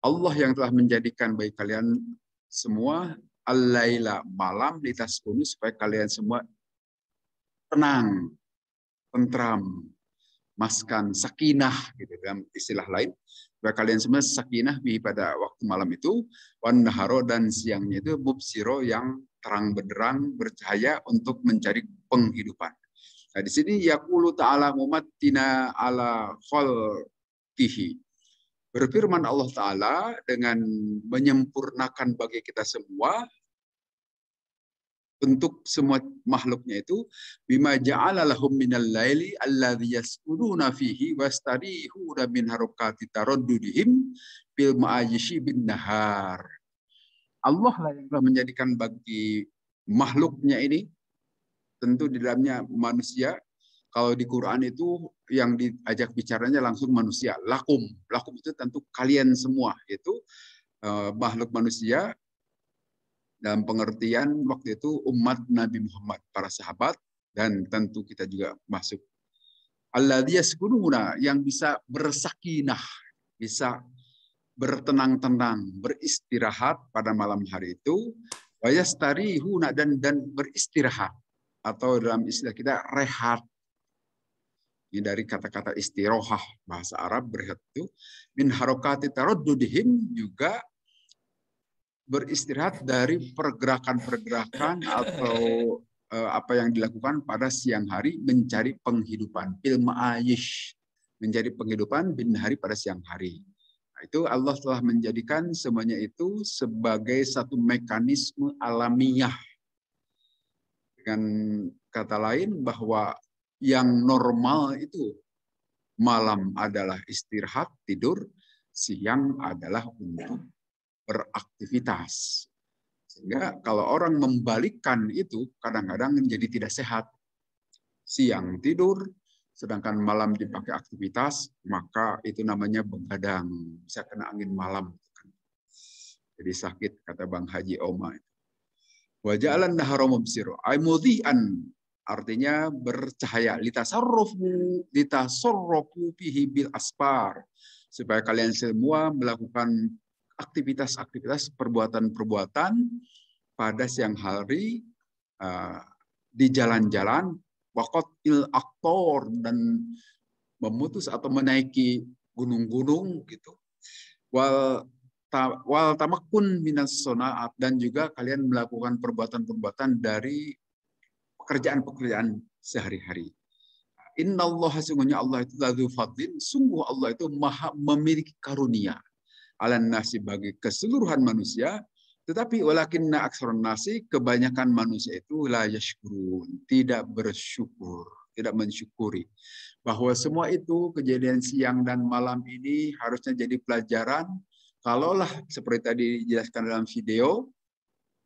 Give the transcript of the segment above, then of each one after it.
Allah yang telah menjadikan bagi kalian semua al-laila malam litaskunu supaya kalian semua tenang, tentram, maskan, sakinah gitu dalam istilah lain. Supaya kalian semua sakinah pada waktu malam itu, wan naharo dan siangnya itu mubsiro yang terang benderang bercahaya untuk mencari penghidupan. Nah, di sini yaqulu ta'ala mumattina ala khalqihi. Berfirman Allah Ta'ala dengan menyempurnakan bagi kita semua untuk semua makhluknya itu bima ja'ala lahum minal laili alladzi yaskununa fihi wastarihuna min harakati taraddudihim bil ma'ayishi bin nahar. Allah lah yang telah menjadikan bagi makhluknya ini, tentu di dalamnya manusia. Kalau di Quran itu yang diajak bicaranya langsung manusia. Lakum. Lakum itu tentu kalian semua. Itu makhluk manusia dalam pengertian waktu itu umat Nabi Muhammad, para sahabat, dan tentu kita juga masuk. Alladzi yaskununa, yang bisa bersakinah, bisa bertenang-tenang, beristirahat pada malam hari itu. Wa yastarihuna, dan beristirahat. Atau dalam istilah kita rehat. Ini dari kata-kata istirohah bahasa Arab, berehat itu min harokati taraddudihim, juga beristirahat dari pergerakan-pergerakan atau apa yang dilakukan pada siang hari mencari penghidupan, bil ma'ayish, mencari penghidupan bin hari pada siang hari. Nah, itu Allah telah menjadikan semuanya itu sebagai satu mekanisme alamiah. Dengan kata lain bahwa yang normal itu malam adalah istirahat, tidur, siang adalah untuk beraktivitas. Sehingga kalau orang membalikkan itu kadang-kadang menjadi tidak sehat. Siang tidur, sedangkan malam dipakai aktivitas, maka itu namanya begadang. Bisa kena angin malam. Jadi sakit, kata Bang Haji Oma. Wa ja'alan nahara mubsira ay mudhi'an, artinya bercahaya, litasarrafu fihi bil asfar, supaya kalian semua melakukan aktivitas-aktivitas, perbuatan-perbuatan pada siang hari di jalan-jalan, waqatil aqtor, dan memutus atau menaiki gunung-gunung gitu. Wal tamakkun minas sonaat, dan juga kalian melakukan perbuatan-perbuatan dari pekerjaan-pekerjaan sehari-hari. Innallaha, sungguhnya Allah itu ladzu fadlin, sungguh Allah itu maha memiliki karunia alan nasi, bagi keseluruhan manusia, tetapi walakinna aksarun nasi, kebanyakan manusia itu la yashkurun, tidak bersyukur, tidak mensyukuri. Bahwa semua itu kejadian siang dan malam ini harusnya jadi pelajaran. Kalaulah seperti tadi dijelaskan dalam video,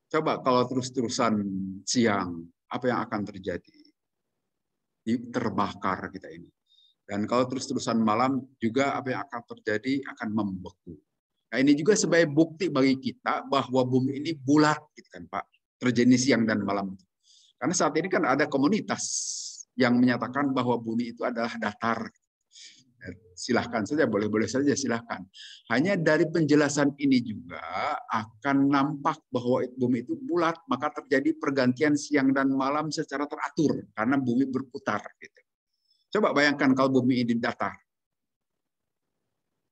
coba kalau terus-terusan siang, apa yang akan terjadi? Terbakar kita ini. Dan kalau terus-terusan malam juga apa yang akan terjadi? Akan membeku. Nah, ini juga sebagai bukti bagi kita bahwa bumi ini bulat, gitu kan Pak. Terjadi siang dan malam. Karena saat ini kan ada komunitas yang menyatakan bahwa bumi itu adalah datar. Silahkan saja, boleh-boleh saja silahkan. Hanya dari penjelasan ini juga akan nampak bahwa bumi itu bulat, maka terjadi pergantian siang dan malam secara teratur karena bumi berputar. Gitu. Coba bayangkan kalau bumi ini datar.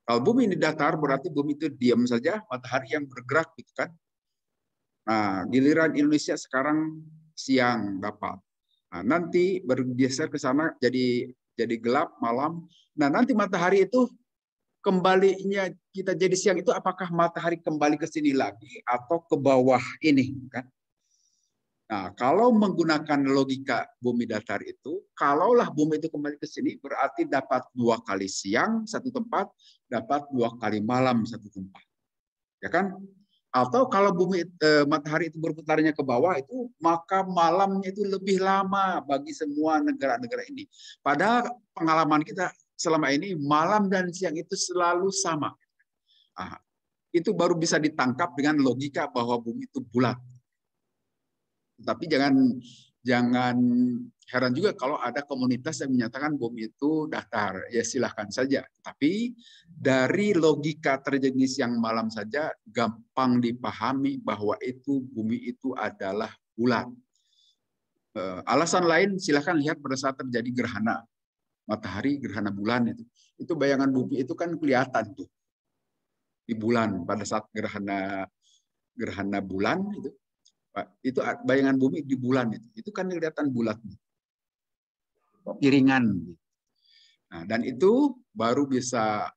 Kalau bumi ini datar berarti bumi itu diam saja, matahari yang bergerak, gitu kan? Nah, giliran Indonesia sekarang siang dapat. Nah, nanti bergeser ke sana jadi gelap malam. Nah, nanti matahari itu kembalinya kita jadi siang itu, apakah matahari kembali ke sini lagi atau ke bawah ini, kan? Nah, kalau menggunakan logika bumi datar itu, kalaulah bumi itu kembali ke sini, berarti dapat 2 kali siang satu tempat, dapat 2 kali malam satu tempat. Ya kan? Atau kalau matahari itu berputarnya ke bawah itu, maka malamnya itu lebih lama bagi semua negara-negara ini. Padahal pengalaman kita selama ini malam dan siang itu selalu sama. Nah, itu baru bisa ditangkap dengan logika bahwa bumi itu bulat. Tapi jangan heran juga kalau ada komunitas yang menyatakan bumi itu datar. Ya silahkan saja. Tapi dari logika terjadi siang malam saja gampang dipahami bahwa itu bumi itu adalah bulat. Alasan lain silahkan lihat pada saat terjadi gerhana matahari, gerhana bulan itu. Itu bayangan bumi itu kan kelihatan tuh di bulan pada saat gerhana bulan itu bayangan bumi di bulan itu kan kelihatan bulat, piringan. Nah, dan itu baru bisa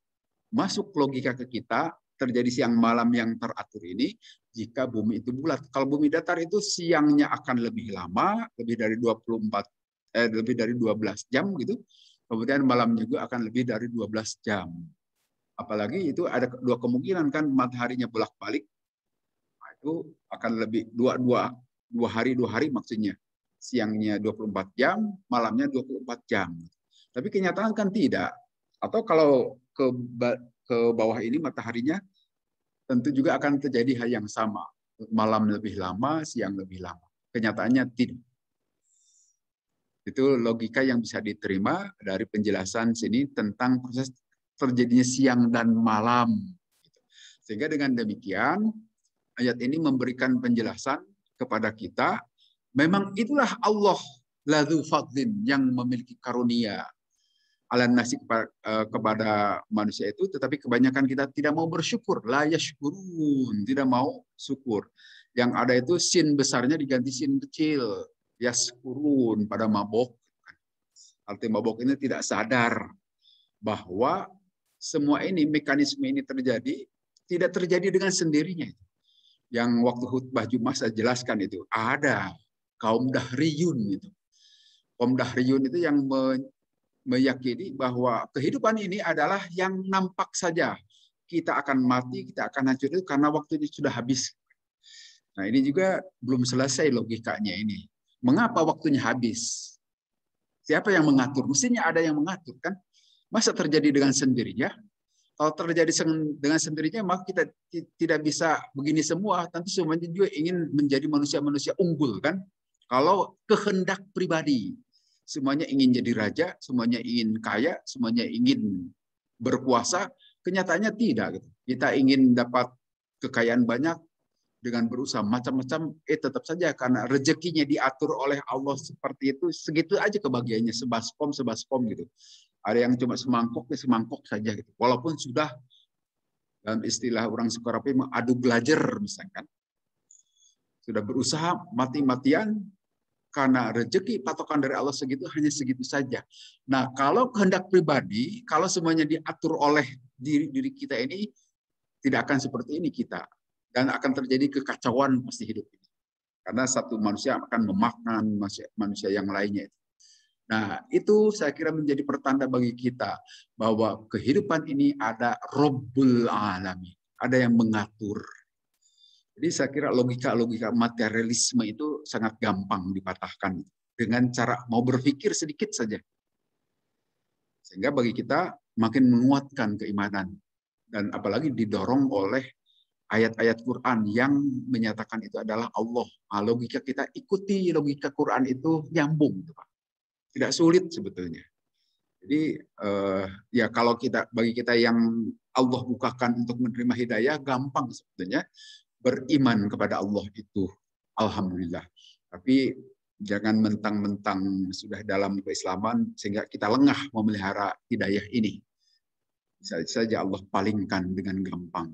masuk logika ke kita terjadi siang malam yang teratur ini jika bumi itu bulat. Kalau bumi datar itu siangnya akan lebih lama, lebih dari 12 jam gitu. Kemudian malam juga akan lebih dari 12 jam. Apalagi itu ada dua kemungkinan kan mataharinya bolak-balik. Nah, itu akan lebih dua hari maksudnya. Siangnya 24 jam, malamnya 24 jam. Tapi kenyataan kan tidak. Atau kalau ke bawah ini mataharinya tentu juga akan terjadi hal yang sama. Malam lebih lama, siang lebih lama. Kenyataannya tidak. Itu logika yang bisa diterima dari penjelasan sini tentang proses terjadinya siang dan malam. Sehingga dengan demikian, ayat ini memberikan penjelasan kepada kita, memang itulah Allah ladzu fadlin yang memiliki karunia alan nasi kepada manusia itu, tetapi kebanyakan kita tidak mau bersyukur, la yashkurun, tidak mau syukur. Yang ada itu sin besarnya diganti sin kecil, yaskurun pada mabok. Arti mabok ini tidak sadar bahwa semua ini, mekanisme ini terjadi, tidak terjadi dengan sendirinya. Yang waktu khutbah Jumat saya jelaskan itu, ada kaum Dahriyun itu. Kaum Dahriyun itu yang meyakini bahwa kehidupan ini adalah yang nampak saja. Kita akan mati, kita akan hancur itu karena waktunya sudah habis. Nah, ini juga belum selesai logikanya ini. Mengapa waktunya habis? Siapa yang mengatur? Mestinya ada yang mengatur kan? Masa terjadi dengan sendirinya? Kalau terjadi dengan sendirinya, maka kita tidak bisa begini semua. Tentu semuanya juga ingin menjadi manusia-manusia unggul kan? Kalau kehendak pribadi, semuanya ingin jadi raja, semuanya ingin kaya, semuanya ingin berkuasa. Kenyataannya tidak. Gitu. Kita ingin dapat kekayaan banyak dengan berusaha macam-macam, tetap saja karena rezekinya diatur oleh Allah seperti itu, segitu aja kebahagiaannya, sebaskom gitu. Ada yang cuma semangkok saja gitu. Walaupun sudah dalam istilah orang Sukarapi adu belajar misalkan. Sudah berusaha mati-matian karena rezeki patokan dari Allah segitu hanya segitu saja. Nah, kalau kehendak pribadi, kalau semuanya diatur oleh diri kita ini tidak akan seperti ini kita dan akan terjadi kekacauan pasti hidup ini. Karena satu manusia akan memakan manusia yang lainnya. Nah, itu saya kira menjadi pertanda bagi kita bahwa kehidupan ini ada Rabbul Alamin, ada yang mengatur. Jadi saya kira logika materialisme itu sangat gampang dipatahkan dengan cara mau berpikir sedikit saja. Sehingga bagi kita makin menguatkan keimanan dan apalagi didorong oleh ayat-ayat Quran yang menyatakan itu adalah Allah. Nah, logika kita ikuti logika Quran itu nyambung, Pak. Tidak sulit sebetulnya. Jadi ya kalau bagi kita yang Allah bukakan untuk menerima hidayah gampang sebetulnya beriman kepada Allah itu, alhamdulillah. Tapi jangan mentang-mentang sudah dalam keislaman sehingga kita lengah memelihara hidayah ini. Bisa saja Allah palingkan dengan gampang.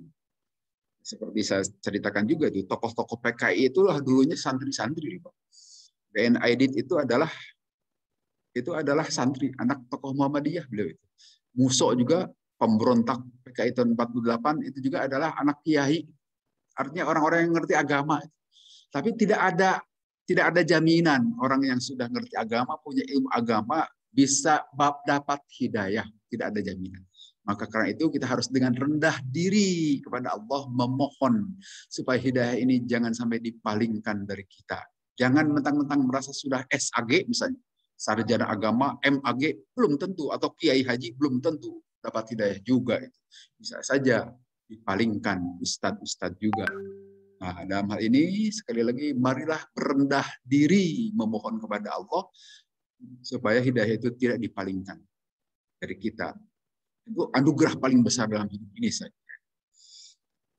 Seperti saya ceritakan juga itu tokoh-tokoh PKI itulah dulunya santri-santri. BN Aidit itu adalah santri, anak tokoh Muhammadiyah beliau itu. Muso juga pemberontak PKI tahun 48 itu juga adalah anak kiai. Artinya orang-orang yang ngerti agama. Tapi tidak ada jaminan orang yang sudah ngerti agama, punya ilmu agama bisa dapat hidayah, tidak ada jaminan. Maka karena itu kita harus dengan rendah diri kepada Allah memohon supaya hidayah ini jangan sampai dipalingkan dari kita. Jangan mentang-mentang merasa sudah SAG misalnya, sarjana agama, MAG belum tentu, atau kiai haji belum tentu dapat hidayah juga. Bisa saja dipalingkan ustadz juga. Nah, dalam hal ini sekali lagi marilah berendah diri memohon kepada Allah supaya hidayah itu tidak dipalingkan dari kita. Itu anugerah paling besar dalam hidup ini saja.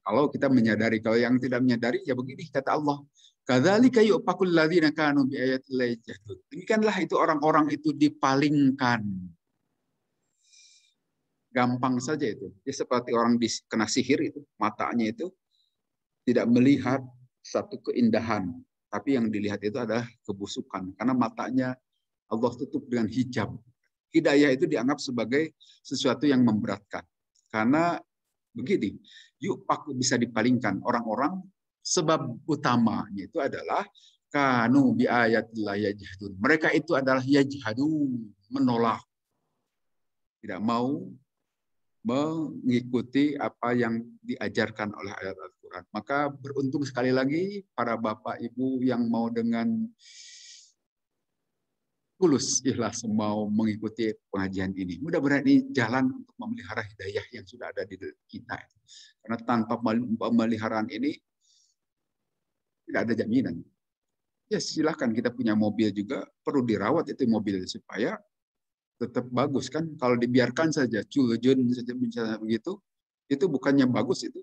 Kalau kita menyadari, kalau yang tidak menyadari ya begini kata Allah. Kadzalika yu'fakul ladzina kanu bi ayatillahi yahdun. Demikianlah itu orang-orang itu dipalingkan. Gampang saja itu. Ya seperti orang kena sihir itu, matanya itu tidak melihat satu keindahan, tapi yang dilihat itu adalah kebusukan karena matanya Allah tutup dengan hijab. Hidayah itu dianggap sebagai sesuatu yang memberatkan. Karena begini, bisa dipalingkan orang-orang sebab utamanya itu adalah kanu bi ayatillah yajhadun. Mereka itu adalah yajhadun, menolak. Tidak mau mengikuti apa yang diajarkan oleh ayat Al-Quran. Maka beruntung sekali lagi para bapak ibu yang mau dengan tulus ikhlas mau mengikuti pengajian ini. Mudah-mudahan ini jalan untuk memelihara hidayah yang sudah ada di kita. Karena tanpa pemeliharaan ini tidak ada jaminan. Ya silahkan, kita punya mobil juga perlu dirawat itu mobil supaya tetap bagus kan. Kalau dibiarkan saja culujun saja misalnya begitu, itu bukannya bagus, itu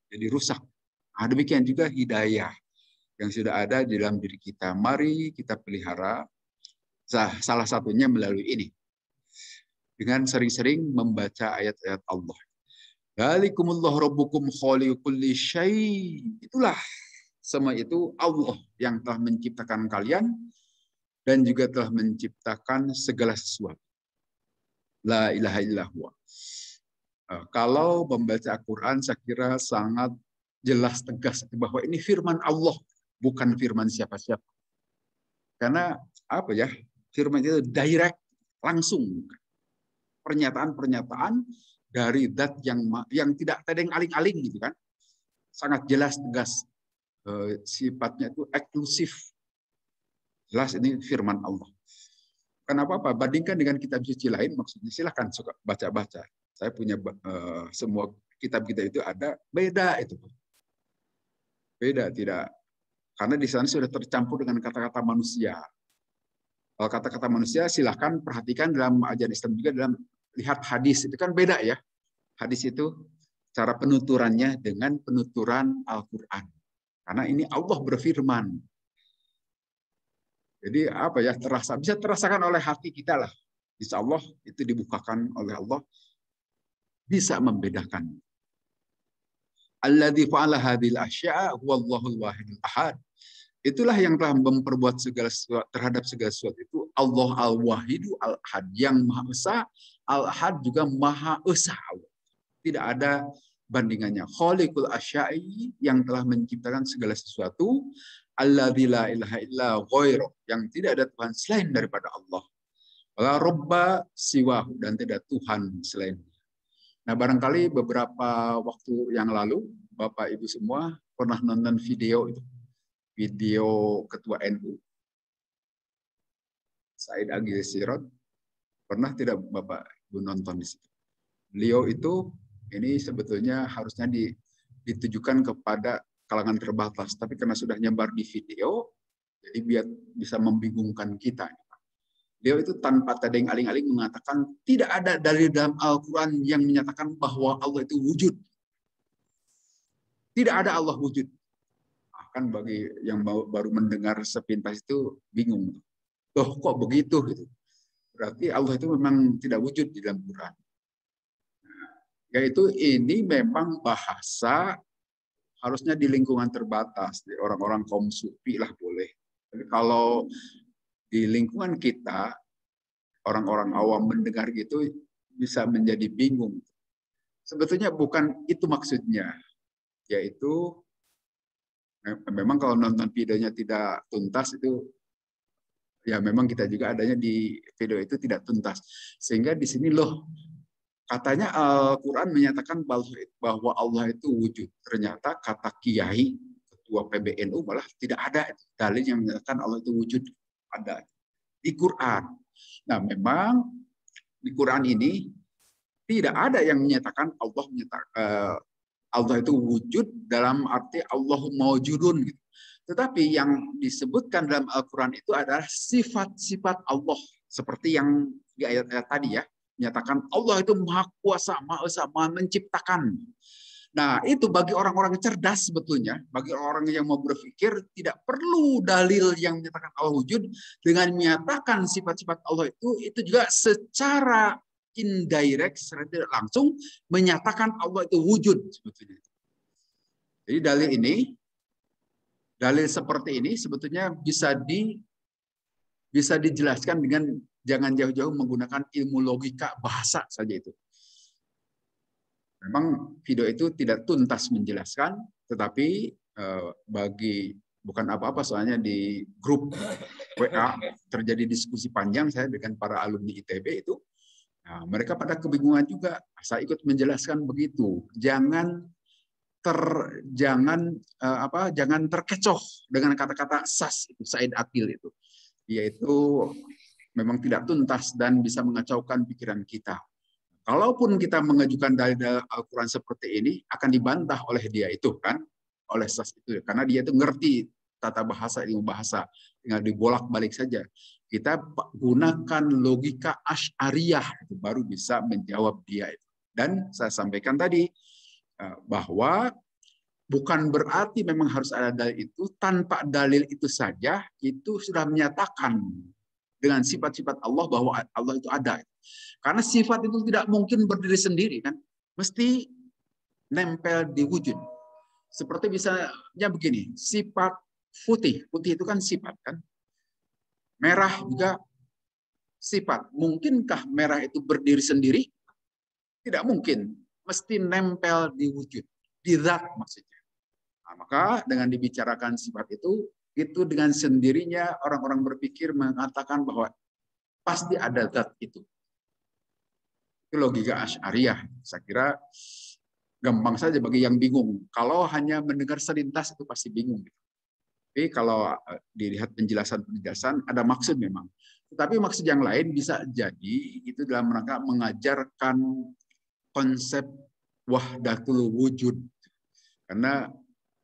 jadi rusak. Nah, demikian juga hidayah yang sudah ada di dalam diri kita. Mari kita pelihara, salah satunya melalui ini. Dengan sering-sering membaca ayat-ayat Allah. Dzalikumullah rabbukum khaliqu kulli syai. Itulah semua itu Allah yang telah menciptakan kalian dan juga telah menciptakan segala sesuatu. La ilaha illallah. Kalau membaca Al-Quran, saya kira sangat jelas tegas bahwa ini firman Allah, bukan firman siapa-siapa. Karena apa ya? Firman itu direct, langsung. Pernyataan-pernyataan dari zat yang tidak ada yang aling-aling gitu kan. Sangat jelas tegas. Sifatnya itu eksklusif. Jelas ini firman Allah. Kenapa apa? Bandingkan dengan kitab suci lain, maksudnya silahkan suka baca-baca. Saya punya semua kitab kita itu ada, beda itu. Beda, tidak. Karena di sana sudah tercampur dengan kata-kata manusia. Kalau kata-kata manusia silahkan perhatikan dalam ajaran Islam juga, dalam lihat hadis itu kan beda ya. Hadis itu cara penuturannya dengan penuturan Al-Quran. Karena ini Allah berfirman. Jadi apa ya, bisa terasakan oleh hati kita lah. Insya Allah itu dibukakan oleh Allah, bisa membedakan. Alladzi fa'ala hadhil asya'a huwallahul wahidul ahad. Itulah yang telah memperbuat segala sesuatu terhadap segala sesuatu itu Allah al-wahidu al-ahad, yang maha esa, al-ahad juga maha esa. Tidak ada bandingannya. Khaliqul asya'i, yang telah menciptakan segala sesuatu, alladzi la ilaha illa ghairuh, yang tidak ada Tuhan selain daripada Allah. Wala robba siwahu, dan tidak Tuhan selain. Nah, barangkali beberapa waktu yang lalu Bapak Ibu semua pernah nonton video itu, video Ketua NU Said Agil Sirot. Pernah tidak Bapak Ibu nonton di situ? Beliau itu ini sebetulnya harusnya ditujukan kepada kalangan terbatas, tapi karena sudah nyebar di video, jadi biar bisa membingungkan kita. Beliau itu tanpa tadeng aling-aling mengatakan tidak ada dari dalam Al-Quran yang menyatakan bahwa Allah itu wujud. Tidak ada Allah wujud. Kan bagi yang baru mendengar sepintas itu bingung. Loh kok begitu? Gitu. Berarti Allah itu memang tidak wujud di dalam Quran. Yaitu ini memang bahasa harusnya di lingkungan terbatas. Di orang-orang kaum sufi lah boleh. Tapi kalau di lingkungan kita, orang-orang awam mendengar gitu bisa menjadi bingung. Sebetulnya bukan itu maksudnya. Yaitu memang kalau nonton videonya tidak tuntas itu ya memang kita juga adanya di video itu tidak tuntas. Sehingga di sini loh katanya Al-Quran menyatakan bahwa Allah itu wujud. Ternyata kata kiai ketua PBNU malah tidak ada dalil yang menyatakan Allah itu wujud. Ada di Quran. Nah memang di Quran ini tidak ada yang menyatakan Allah Allah itu wujud dalam arti Allahu mawjudun gitu. Tetapi yang disebutkan dalam Al-Quran itu adalah sifat-sifat Allah. Seperti yang di ayat-ayat tadi ya. Menyatakan Allah itu maha kuasa, maha esa, maha menciptakan. Nah itu bagi orang-orang cerdas sebetulnya. Bagi orang yang mau berpikir tidak perlu dalil yang menyatakan Allah wujud. Dengan menyatakan sifat-sifat Allah itu juga secara indirect, secara tidak langsung menyatakan Allah itu wujud sebetulnya. Jadi dalil seperti ini sebetulnya bisa dijelaskan dengan jangan jauh-jauh menggunakan ilmu logika bahasa saja itu. Memang video itu tidak tuntas menjelaskan, tetapi bukan apa-apa soalnya di grup WA terjadi diskusi panjang saya dengan para alumni ITB itu. Nah, mereka pada kebingungan juga. Saya ikut menjelaskan begitu. Jangan terkecoh dengan kata-kata sas itu Said Akil itu. Yaitu memang tidak tuntas dan bisa mengacaukan pikiran kita. Kalaupun kita mengajukan dalil Al-Quran seperti ini, akan dibantah oleh dia itu kan, oleh sas itu, karena dia itu ngerti tata bahasa, ilmu bahasa, tinggal dibolak-balik saja. Kita gunakan logika Asy'ariyah itu baru bisa menjawab dia itu. Dan saya sampaikan tadi bahwa bukan berarti memang harus ada dalil itu, tanpa dalil itu saja itu sudah menyatakan dengan sifat-sifat Allah bahwa Allah itu ada. Karena sifat itu tidak mungkin berdiri sendiri kan, mesti nempel di wujud. Seperti misalnya begini, sifat putih itu kan sifat kan, merah juga sifat. Mungkinkah merah itu berdiri sendiri? Tidak mungkin, mesti nempel di wujud, di zat maksudnya. Nah, maka dengan dibicarakan sifat itu dengan sendirinya orang-orang berpikir mengatakan bahwa pasti ada zat itu. Itu logika Asy'ariyah. Saya kira gampang saja bagi yang bingung. Kalau hanya mendengar selintas itu pasti bingung. Tapi kalau dilihat penjelasan ada maksud memang. Tetapi maksud yang lain bisa jadi itu dalam rangka mengajarkan konsep wahdatul wujud. Karena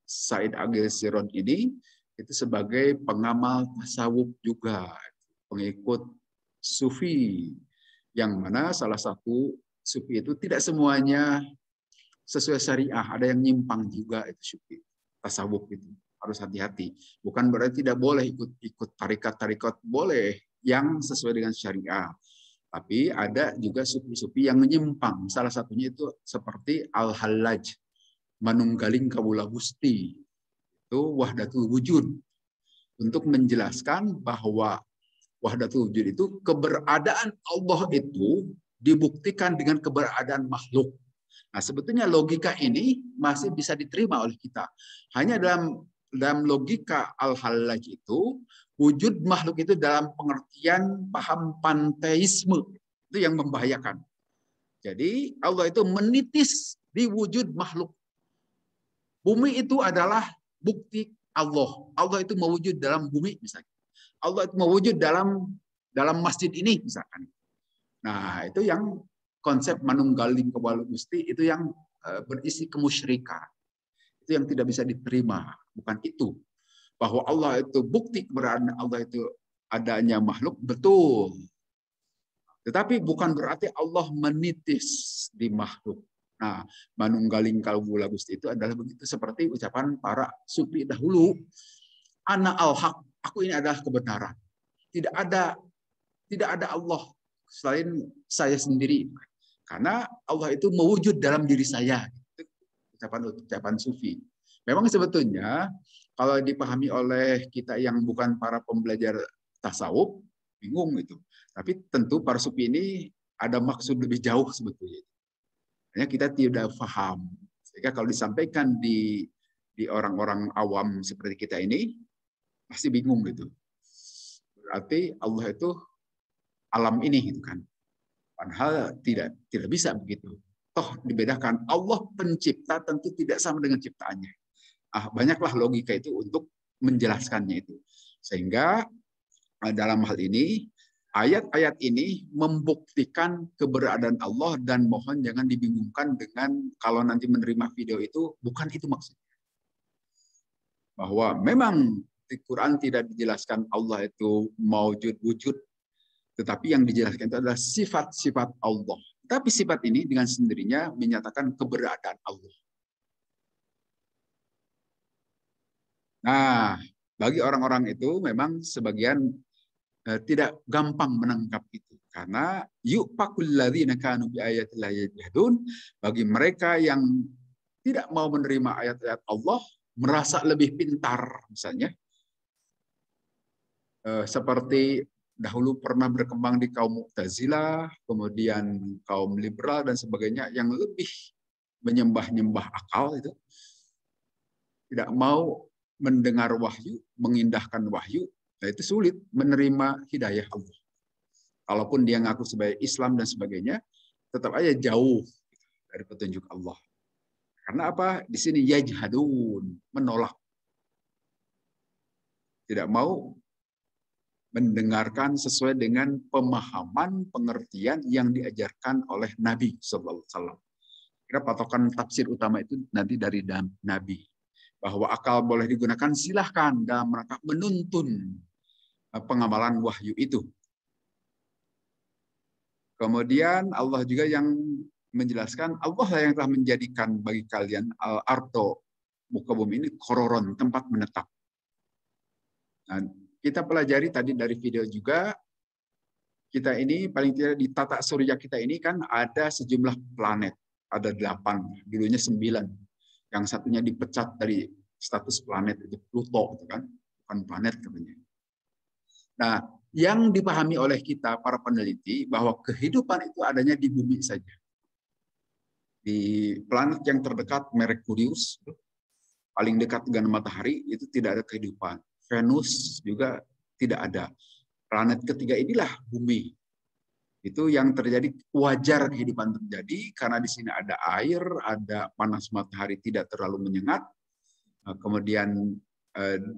Said Agil Sirot ini itu sebagai pengamal tasawuf juga, pengikut sufi, yang mana salah satu sufi itu tidak semuanya sesuai syariah, ada yang nyimpang juga itu sufi. Tasawuf itu harus hati-hati. Bukan berarti tidak boleh ikut tarikat-tarikat, boleh yang sesuai dengan syariah. Tapi ada juga sufi-sufi yang menyimpang. Salah satunya itu seperti Al-Hallaj, Manunggaling Kawula Gusti. Itu wahdatul wujud. Untuk menjelaskan bahwa wahdatul wujud itu keberadaan Allah itu dibuktikan dengan keberadaan makhluk. Nah, sebetulnya logika ini masih bisa diterima oleh kita. Hanya dalam logika Al-Hallaj itu, wujud makhluk itu dalam pengertian paham panteisme. Itu yang membahayakan. Jadi Allah itu menitis di wujud makhluk. Bumi itu adalah bukti Allah. Allah itu mewujud dalam bumi misalnya. Allah itu mewujud dalam masjid ini misalkan. Nah, itu yang konsep manunggaling kawula Gusti itu yang berisi kemusyrikan. Itu yang tidak bisa diterima, bukan itu. Bahwa Allah itu bukti keberadaan Allah itu adanya makhluk, betul. Tetapi bukan berarti Allah menitis di makhluk. Nah, manunggaling kawula Gusti itu adalah begitu, seperti ucapan para sufi dahulu. Ana al-haq, aku ini adalah kebenaran. Tidak ada Allah selain saya sendiri. Karena Allah itu mewujud dalam diri saya. Itu ucapan sufi. Memang sebetulnya kalau dipahami oleh kita yang bukan para pembelajar tasawuf, bingung itu. Tapi tentu para sufi ini ada maksud lebih jauh sebetulnya. Hanya kita tidak paham. Sehingga kalau disampaikan di orang-orang awam seperti kita ini, pasti bingung gitu. Berarti Allah itu alam ini gitu kan. Padahal tidak bisa begitu. Toh dibedakan, Allah pencipta tentu tidak sama dengan ciptaannya. Banyaklah logika itu untuk menjelaskannya itu. Sehingga dalam hal ini ayat-ayat ini membuktikan keberadaan Allah dan mohon jangan dibingungkan dengan kalau nanti menerima video itu, bukan itu maksudnya. Bahwa memang di Quran tidak dijelaskan Allah itu maujud wujud, tetapi yang dijelaskan itu adalah sifat-sifat Allah. Tapi sifat ini dengan sendirinya menyatakan keberadaan Allah. Nah, bagi orang-orang itu memang sebagian tidak gampang menangkap itu. Karena yu'fakul ladzina kanu bi ayatillahi yajhadun, bagi mereka yang tidak mau menerima ayat-ayat Allah, merasa lebih pintar misalnya. Seperti dahulu pernah berkembang di kaum Mu'tazilah, kemudian kaum liberal dan sebagainya yang lebih menyembah-nyembah akal itu. Tidak mau mendengar wahyu, mengindahkan wahyu, nah itu sulit menerima hidayah Allah. Kalaupun dia ngaku sebagai Islam dan sebagainya, tetap aja jauh dari petunjuk Allah. Karena apa? Di sini yajhadun, menolak. Tidak mau mendengarkan sesuai dengan pemahaman, pengertian yang diajarkan oleh Nabi Sallallahu Alaihi Wasallam. Kira patokan tafsir utama itu nanti dari Nabi. Bahwa akal boleh digunakan, silahkan dalam rangka menuntun pengamalan wahyu itu. Kemudian Allah juga yang menjelaskan, Allah lah yang telah menjadikan bagi kalian al-ardo, muka bumi ini, kororon, tempat menetap. Nah, kita pelajari tadi dari video juga, kita ini paling tidak di tata surya kita ini kan ada sejumlah planet. Ada 8, dulunya 9. Yang satunya dipecat dari status planet, itu Pluto, itu kan bukan planet katanya. Nah, yang dipahami oleh kita para peneliti bahwa kehidupan itu adanya di bumi saja. Di planet yang terdekat Merkurius, paling dekat dengan matahari, itu tidak ada kehidupan. Venus juga tidak ada. Planet ketiga inilah bumi. Itu yang terjadi, wajar kehidupan terjadi karena di sini ada air, ada panas matahari tidak terlalu menyengat. Kemudian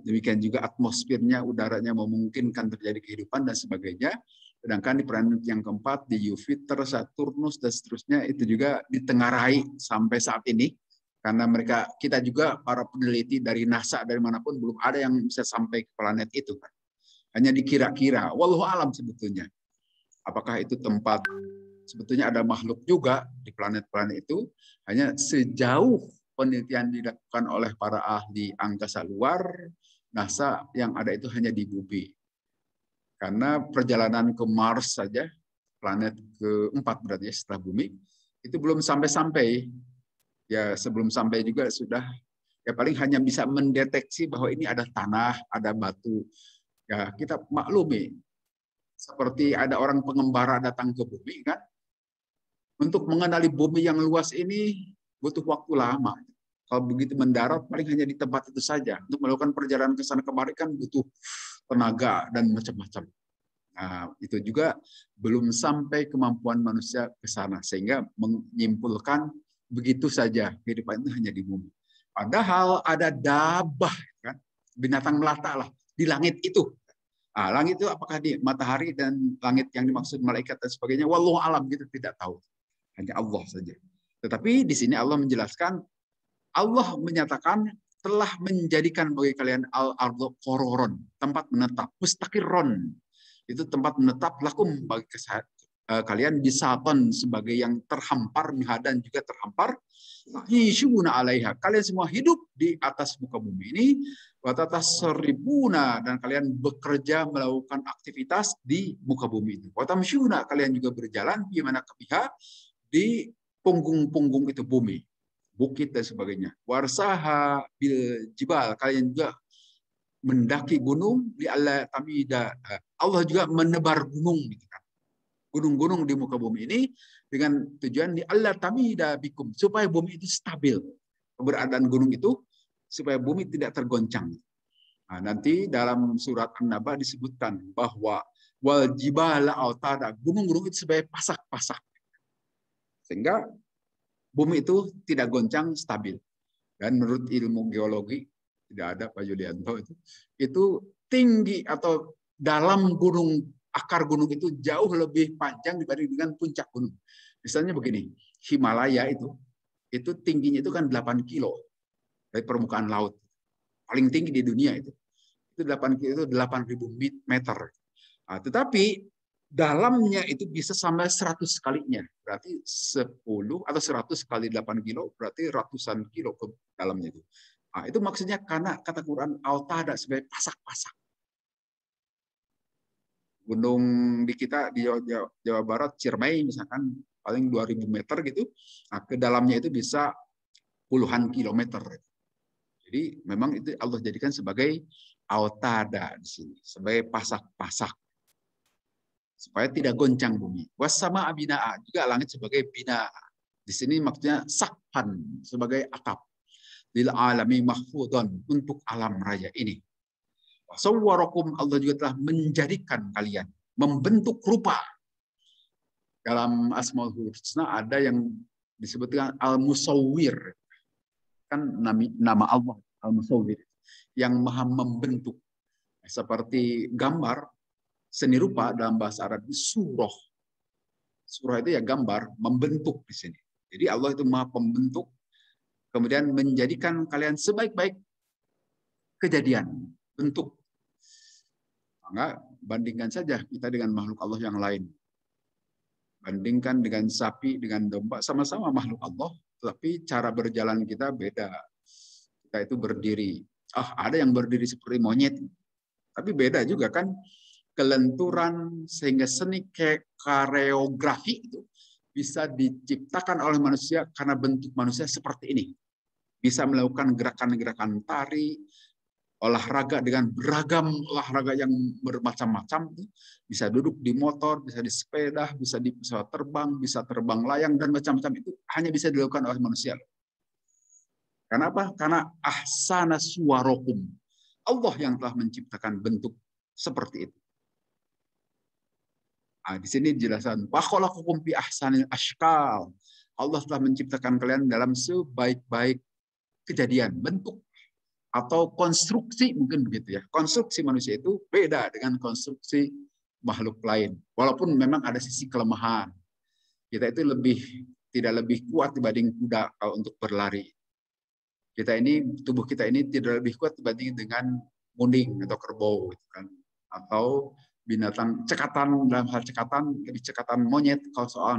demikian juga atmosfernya, udaranya memungkinkan terjadi kehidupan dan sebagainya. Sedangkan di planet yang keempat, di Jupiter, Saturnus dan seterusnya, itu juga ditengarai sampai saat ini. Karena kita juga para peneliti dari NASA, dari manapun belum ada yang bisa sampai ke planet itu. Hanya dikira-kira, wallahu alam sebetulnya. Apakah itu tempat, sebetulnya ada makhluk juga di planet-planet itu, hanya sejauh penelitian dilakukan oleh para ahli angkasa luar, NASA yang ada itu hanya di bumi. Karena perjalanan ke Mars saja, planet keempat berarti setelah bumi, itu belum sampai-sampai. Ya sebelum sampai juga sudah, ya paling hanya bisa mendeteksi bahwa ini ada tanah, ada batu. Ya kita maklumi, seperti ada orang pengembara datang ke bumi kan, untuk mengenali bumi yang luas ini butuh waktu lama. Kalau begitu mendarat paling hanya di tempat itu saja. Untuk melakukan perjalanan ke sana kemari kan butuh tenaga dan macam-macam. Nah, itu juga belum sampai kemampuan manusia ke sana, sehingga menyimpulkan begitu saja kehidupan itu hanya di bumi. Padahal ada dabah, kan, binatang melata lah di langit itu. Nah, langit itu apakah di matahari dan langit yang dimaksud malaikat dan sebagainya, wallahu alam, kita tidak tahu. Hanya Allah saja. Tetapi di sini Allah menjelaskan, Allah menyatakan telah menjadikan bagi kalian al-ardo kororon, tempat menetap, mustaqirron. Itu tempat menetap lakum bagi kalian, bisaton sebagai yang terhampar, mihadan juga terhampar. Yishuna alaiha, kalian semua hidup di atas muka bumi ini, watatasribuna, dan kalian bekerja melakukan aktivitas di muka bumi ini. Watamsyuna, kalian juga berjalan di mana kepiha di punggung-punggung itu bumi, bukit dan sebagainya. Warsaha bil jibal, kalian juga mendaki gunung di Allah tamida. Allah juga menebar gunung gitu kan. Gunung-gunung di muka bumi ini dengan tujuan di Allah tamida bikum, supaya bumi itu stabil. Keberadaan gunung itu supaya bumi tidak tergoncang. Nah, nanti dalam surat An-Naba disebutkan bahwa wal jibala autada, gunung-gunung itu sebagai pasak-pasak. Sehingga bumi itu tidak goncang, stabil. Dan menurut ilmu geologi, tidak ada Pak Yulianto itu tinggi atau dalam gunung akar gunung itu jauh lebih panjang dibanding dengan puncak gunung. Misalnya begini, Himalaya itu tingginya itu kan 8 kilo dari permukaan laut. Paling tinggi di dunia itu. Itu 8 kilo itu 8.000 meter. Nah, tetapi dalamnya itu bisa sampai 100 kalinya. Berarti 10 atau 100 kali 8 kilo berarti ratusan kilo ke dalamnya itu. Nah, itu maksudnya karena kata Quran Autada sebagai pasak-pasak. Gunung di kita di Jawa Barat, Ciremai misalkan paling 2.000 meter gitu. Nah, ke dalamnya itu bisa puluhan kilometer. Jadi memang itu Allah jadikan sebagai autada di sini, sebagai pasak-pasak supaya tidak goncang bumi. Wasama abinaa, juga langit sebagai bina. Di sini maksudnya sakhan sebagai atap. Lil alami mahfudon, untuk alam raya ini. Sawwarakum, Allah juga telah menjadikan kalian, membentuk rupa. Dalam Asmaul Husna ada yang disebutkan Al-Musawwir. Kan nama Allah Al-Musawwir, yang maha membentuk. Seperti gambar, seni rupa dalam bahasa Arab itu surah. Surah itu ya gambar, membentuk di sini. Jadi Allah itu maha pembentuk, kemudian menjadikan kalian sebaik-baik kejadian, bentuk. Maka bandingkan saja kita dengan makhluk Allah yang lain. Bandingkan dengan sapi, dengan domba, sama-sama makhluk Allah, tapi cara berjalan kita beda. Kita itu berdiri. Ada yang berdiri seperti monyet, tapi beda juga kan. Kelenturan sehingga seni koreografi itu bisa diciptakan oleh manusia karena bentuk manusia seperti ini. Bisa melakukan gerakan-gerakan tari, olahraga dengan beragam olahraga yang bermacam-macam, bisa duduk di motor, bisa di sepeda, bisa di pesawat terbang, bisa terbang layang dan macam-macam, itu hanya bisa dilakukan oleh manusia. Kenapa? Karena ahsana suwarokum, Allah yang telah menciptakan bentuk seperti itu. Di sini dijelaskan fakhalaqakum bi ahsanil ashkal. Allah telah menciptakan kalian dalam sebaik-baik kejadian, bentuk atau konstruksi, mungkin begitu ya. Konstruksi manusia itu beda dengan konstruksi makhluk lain. Walaupun memang ada sisi kelemahan. Kita itu tidak lebih kuat dibanding kuda kalau untuk berlari. Tubuh kita ini tidak lebih kuat dibanding dengan munding atau kerbau gitu kan. Atau binatang cekatan, dalam hal cekatan lebih cekatan monyet kalau soal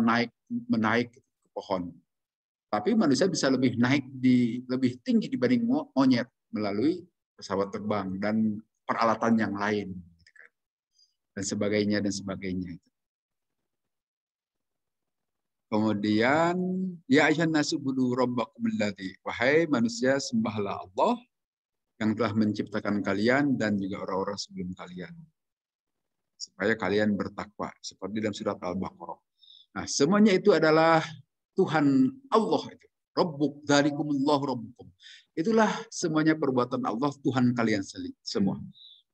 menaik ke pohon. Tapi manusia bisa lebih lebih tinggi dibanding monyet melalui pesawat terbang dan peralatan yang lain, dan sebagainya dan sebagainya. Kemudian ya ayyuhan nasu budu rabbakum alladzi, wahai manusia sembahlah Allah yang telah menciptakan kalian dan juga orang-orang sebelum kalian, supaya kalian bertakwa seperti dalam surat Al-Baqarah. Nah, semuanya itu adalah Tuhan Allah itu. Rabbuk dzalikumullahu rabbukum. Itulah semuanya perbuatan Allah, Tuhan kalian semua.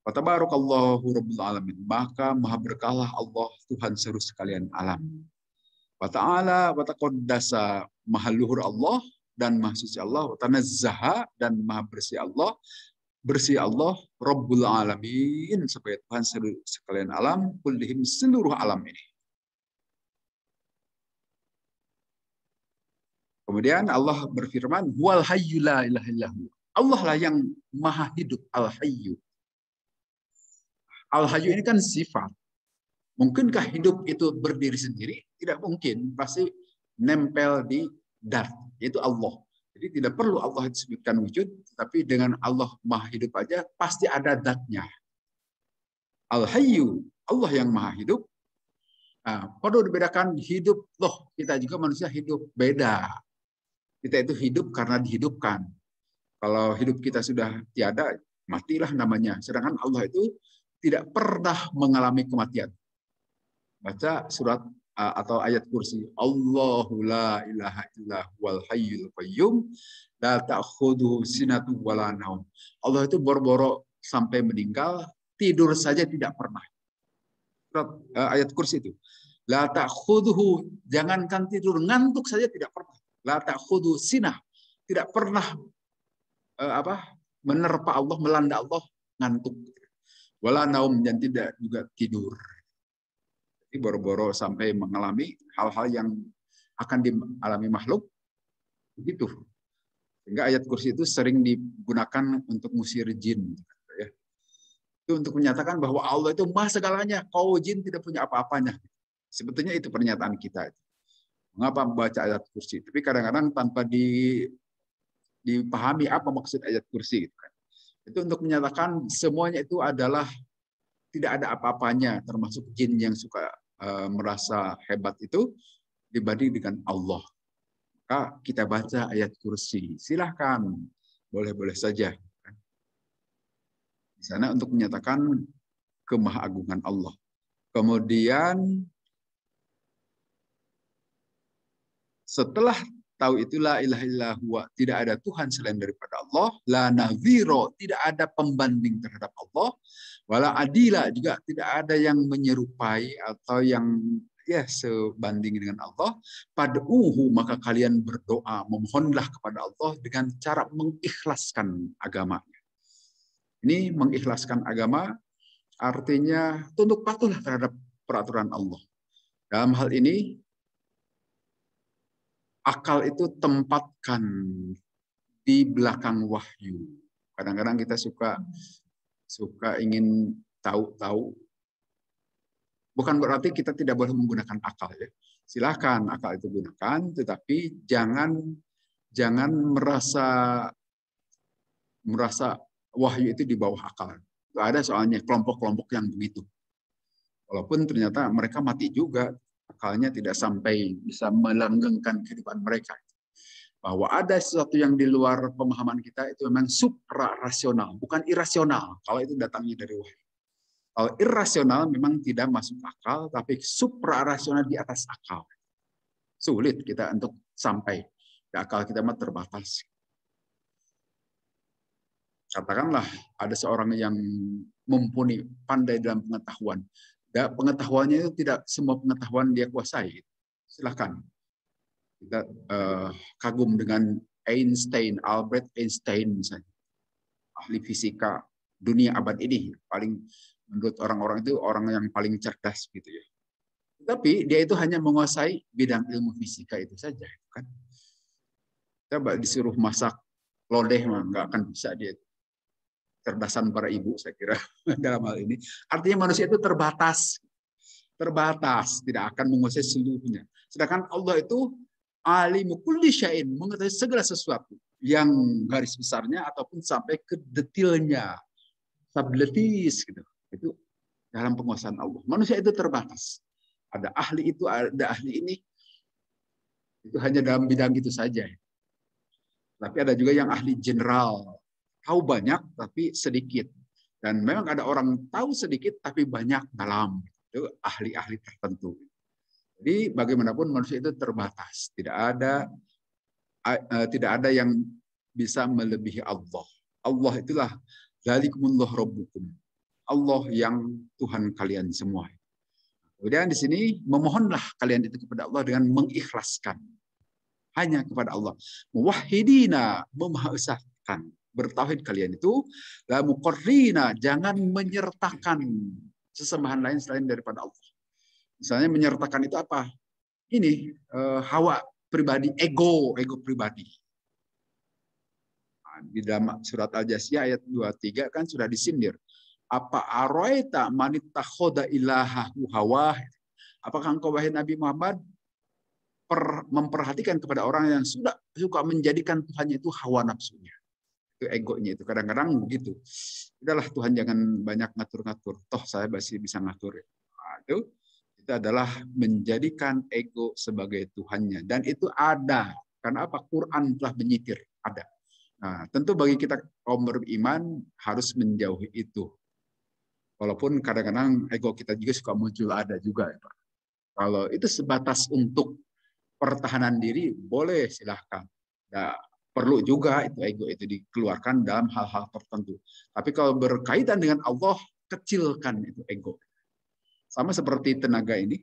Wa tabarakallahu rabbul alamin. Maka maha berkahlah Allah, Tuhan seluruh sekalian alam. Wa ta'ala wa taqaddasa, maha luhur Allah dan maha suci Allah. Wa tanazzaha, dan maha bersih Allah, Rabbul alamin, sebagai Tuhan seluruh sekalian alam, kullihim, seluruh alam ini. Kemudian Allah berfirman, wal hayyu la ilaha illahu. Allah lah yang maha hidup, al-hayyu. Al-hayyu ini kan sifat. Mungkinkah hidup itu berdiri sendiri? Tidak mungkin. Pasti nempel di dat, yaitu Allah. Jadi tidak perlu Allah disebutkan wujud, tapi dengan Allah maha hidup aja pasti ada datnya. Al-hayyu, Allah yang maha hidup. Nah, perlu dibedakan hidup. Loh, kita juga manusia hidup. Beda. Kita itu hidup karena dihidupkan. Kalau hidup kita sudah tiada, matilah namanya. Sedangkan Allah itu tidak pernah mengalami kematian. Baca surat atau ayat kursi. Allahu la ilaha illa huwal hayyul qayyum la ta'khudhuhu sinatun wala naum. Allah itu boro-boro sampai meninggal, tidur saja tidak pernah. Surat ayat kursi itu. La ta'khudhuhu, jangankan tidur, ngantuk saja tidak pernah. La ta'khudhu sinah, tidak pernah menerpa Allah, melanda Allah ngantuk. Wala naum, dan tidak juga tidur. boro-boro sampai mengalami hal-hal yang akan dialami makhluk, begitu. Sehingga ayat kursi itu sering digunakan untuk ngusir jin. Ya. Itu untuk menyatakan bahwa Allah itu maha segalanya, kau jin tidak punya apa-apanya. Sebetulnya itu pernyataan kita. Mengapa membaca ayat kursi? Tapi kadang-kadang tanpa dipahami apa maksud ayat kursi. Gitu kan. Itu untuk menyatakan semuanya itu adalah tidak ada apa-apanya, termasuk jin yang suka merasa hebat itu dibanding dengan Allah. Maka kita baca ayat kursi. Silahkan, boleh-boleh saja. Di sana untuk menyatakan kemahagunan Allah. Kemudian setelah tahu itulah ilaha illallah, tidak ada Tuhan selain daripada Allah, la naziro, tidak ada pembanding terhadap Allah, wala adila, juga tidak ada yang menyerupai atau yang sebanding dengan Allah. Pad'uhu, maka kalian berdoa, memohonlah kepada Allah dengan cara mengikhlaskan agamanya. Ini mengikhlaskan agama artinya tunduk patuhlah terhadap peraturan Allah. Dalam hal ini akal itu tempatkan di belakang wahyu. Kadang-kadang kita suka ingin tahu. Bukan berarti kita tidak boleh menggunakan akal, ya. Silakan akal itu gunakan, tetapi jangan merasa wahyu itu di bawah akal. Ada soalnya kelompok-kelompok yang begitu. Walaupun ternyata mereka mati juga, akalnya tidak sampai bisa melanggengkan kehidupan mereka. Bahwa ada sesuatu yang di luar pemahaman kita itu memang supra-rasional, bukan irasional. Kalau itu datangnya dari wahyu. Kalau irasional memang tidak masuk akal, tapi supra-rasional di atas akal. Sulit kita untuk sampai. Akal kita mah terbatas. Katakanlah ada seorang yang mumpuni, pandai dalam pengetahuan. Pengetahuannya itu tidak semua pengetahuan dia kuasai. Silahkan. Kita kagum dengan Einstein, Albert Einstein misalnya. Ahli fisika dunia abad ini. Paling menurut orang-orang itu orang yang paling cerdas gitu ya. Tapi dia itu hanya menguasai bidang ilmu fisika itu saja. Kan? Coba disuruh masak lodeh, nggak akan bisa dia. Cerdasan para ibu saya kira dalam hal ini. Artinya manusia itu terbatas, tidak akan menguasai seluruhnya. Sedangkan Allah itu alimu kulli syai'in, mengetahui segala sesuatu yang garis besarnya ataupun sampai ke detailnya, subtleties gitu. Itu dalam penguasaan Allah. Manusia itu terbatas. Ada ahli itu, ada ahli ini. Itu hanya dalam bidang itu saja. Tapi ada juga yang ahli general. Tahu banyak tapi sedikit. Dan memang ada orang tahu sedikit tapi banyak dalam. Itu ahli-ahli tertentu. Jadi bagaimanapun manusia itu terbatas. Tidak ada yang bisa melebihi Allah. Allah itulah dzalikumullah rabbukum. Allah yang Tuhan kalian semua. Kemudian di sini memohonlah kalian itu kepada Allah dengan mengikhlaskan. Hanya kepada Allah. Muwahhidina, memahaesahkan. Bertauhid kalian itu, la muqarrina, jangan menyertakan sesembahan lain selain daripada Allah. Misalnya menyertakan itu apa? Ini hawa pribadi, ego pribadi. Di dalam surat Al-Jasiyah ayat 23 kan sudah disindir. Apa aroita manittakhoda ilahahu hawah? Apakah engkau wahai Nabi Muhammad memperhatikan kepada orang yang sudah suka menjadikan Tuhannya itu hawa nafsunya? Itu egonya itu kadang-kadang begitu. Udahlah Tuhan jangan banyak ngatur-ngatur. Toh saya masih bisa ngatur. Nah, itu adalah menjadikan ego sebagai Tuhannya. Dan itu ada. Karena apa? Quran telah menyitir. Ada. Nah, tentu bagi kita kaum beriman harus menjauhi itu. Walaupun kadang-kadang ego kita juga suka muncul, ada juga. Kalau itu sebatas untuk pertahanan diri, boleh silahkan. Nah, perlu juga itu ego itu dikeluarkan dalam hal-hal tertentu. Tapi kalau berkaitan dengan Allah, kecilkan itu ego. Sama seperti tenaga ini,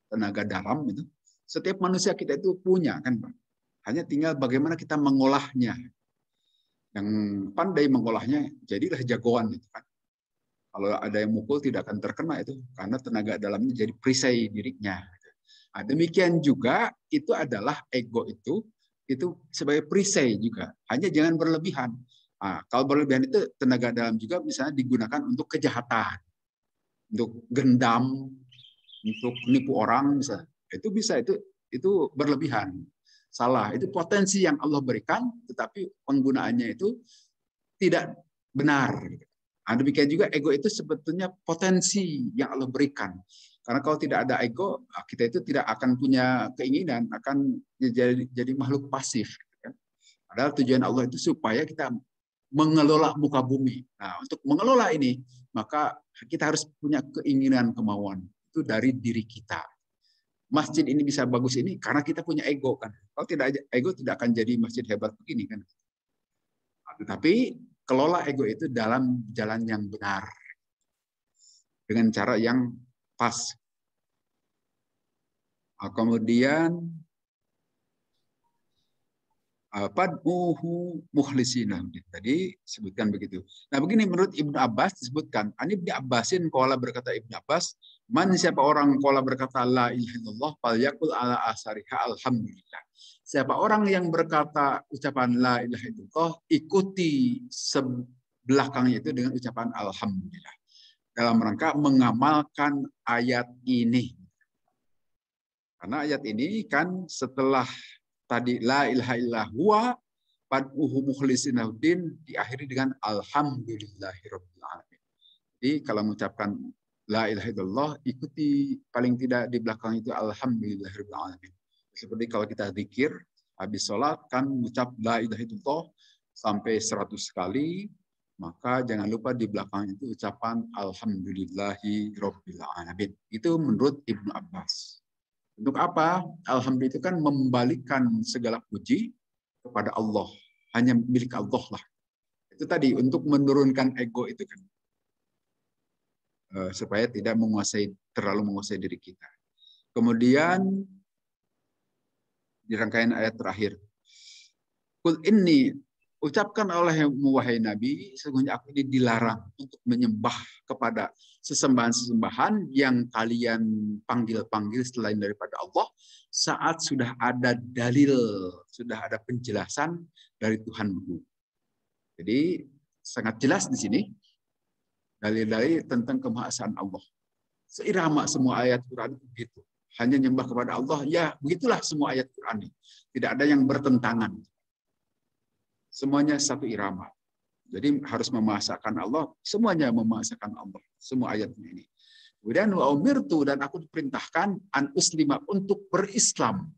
tenaga dalam itu. Setiap manusia kita itu punya kan, Pak. Hanya tinggal bagaimana kita mengolahnya. Yang pandai mengolahnya jadilah jagoan itu kan. Kalau ada yang mukul tidak akan terkena itu karena tenaga dalamnya jadi perisai dirinya. Nah, demikian juga itu adalah ego itu sebagai perisai juga. Hanya jangan berlebihan. Nah, kalau berlebihan itu tenaga dalam juga misalnya digunakan untuk kejahatan, untuk gendam, untuk menipu orang misalnya. Itu bisa itu berlebihan. Salah. Itu potensi yang Allah berikan tetapi penggunaannya itu tidak benar. Nah, demikian juga ego itu sebetulnya potensi yang Allah berikan. Karena kalau tidak ada ego, kita itu tidak akan punya keinginan, akan jadi makhluk pasif. Padahal tujuan Allah itu supaya kita mengelola muka bumi. Nah, untuk mengelola ini, maka kita harus punya keinginan, kemauan. Itu dari diri kita. Masjid ini bisa bagus ini karena kita punya ego kan. Kalau tidak ada ego, tidak akan jadi masjid hebat begini kan. Tetapi kelola ego itu dalam jalan yang benar. Dengan cara yang pas. Kemudian fad'uhu mukhlisina. Tadi sebutkan begitu. Nah, begini menurut Ibnu Abbas disebutkan, Ani Ibnu Abbasin qala berkata Ibnu Abbas, man siapa orang qala berkata la ilaha illallah falyakul ala asariha alhamdulillah. Siapa orang yang berkata ucapan la ilaha illallah, ikuti sebelakangnya itu dengan ucapan alhamdulillah. Dalam rangka mengamalkan ayat ini. Karena ayat ini kan setelah tadi la ilaha illallah fad'uhu mukhlisina din diakhiri dengan alhamdulillahirabbil alamin. Jadi kalau mengucapkan la ilaha illallah ikuti paling tidak di belakang itu alhamdulillahirabbil alamin. Seperti kalau kita zikir habis sholat kan mengucap la ilaha illallah sampai 100 kali, maka jangan lupa di belakang itu ucapan alhamdulillahirabbil alamin. Itu menurut Ibnu Abbas. Untuk apa? Alhamdulillah itu kan membalikkan segala puji kepada Allah. Hanya milik Allah lah. Itu tadi untuk menurunkan ego itu kan. Supaya tidak terlalu menguasai diri kita. Kemudian di rangkaian ayat terakhir. Qul inni ucapkan oleh wahai Nabi, sesungguhnya aku ini dilarang untuk menyembah kepada sesembahan-sesembahan yang kalian panggil-panggil selain daripada Allah saat sudah ada dalil, sudah ada penjelasan dari Tuhanmu. Jadi sangat jelas di sini dalil-dalil tentang kemahaesaan Allah. Seirama semua ayat Quran begitu. Hanya nyembah kepada Allah, ya begitulah semua ayat Quran ini. Tidak ada yang bertentangan. Semuanya satu irama. Jadi harus memahasakan Allah, semuanya memahasakan Allah, semua ayatnya ini. Kemudian wa umirtu dan aku diperintahkan an uslima untuk berislam.